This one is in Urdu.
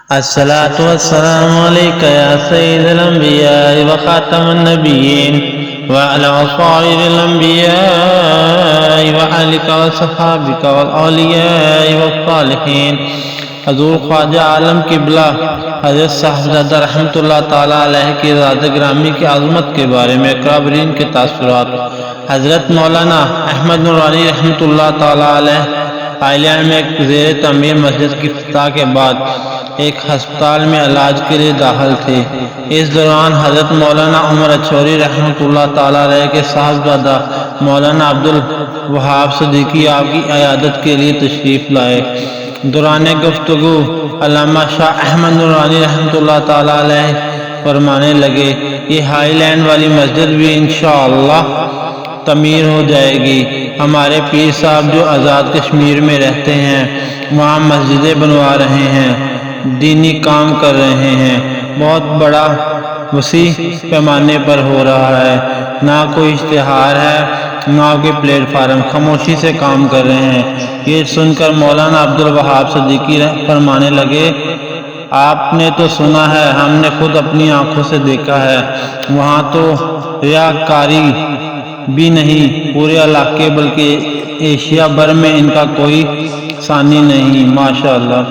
الصلاة والسلام عليك يا سيد الأنبياء وخاتم النبيين وعلى أصحاب الأنبياء وآلك وصحابك والأولياء والصالحين۔ حضور خواجہ عالم قبلہ حضرت صاحبزادہ رحمۃ اللہ تعالیٰ علیہ کی ذات گرامی کی عظمت کے بارے میں اکابرین کے تاثرات۔ حضرت مولانا احمد نورانی رحمۃ اللہ تعالیٰ علیہ حالیہ میں ایک زیر تعمیر مسجد کی افتتاح کے بعد ایک ہسپتال میں علاج کے لیے داخل تھے۔ اس دوران حضرت مولانا عمر اچھوری رحمۃ اللہ تعالیٰ علیہ کے صاحبزادہ مولانا عبدالوہاب صدیقی آپ کی عیادت کے لیے تشریف لائے۔ دوران گفتگو علامہ شاہ احمد نورانی رحمۃ اللہ تعالیٰ علیہ فرمانے لگے، یہ ہائی لینڈ والی مسجد بھی انشاءاللہ تعمیر ہو جائے گی۔ ہمارے پیر صاحب جو آزاد کشمیر میں رہتے ہیں وہاں مسجدیں بنوا رہے ہیں، دینی کام کر رہے ہیں، بہت بڑا وسیع پیمانے پر ہو رہا ہے، نہ کوئی اشتہار ہے نہ کوئی پلیٹ فارم، خاموشی سے کام کر رہے ہیں۔ یہ سن کر مولانا عبدالوہاب صدیقی فرمانے لگے، آپ نے تو سنا ہے، ہم نے خود اپنی آنکھوں سے دیکھا ہے، وہاں تو ریاکاری بھی نہیں، پورے علاقے بلکہ ایشیا بھر میں ان کا کوئی ثانی نہیں، ماشاءاللہ۔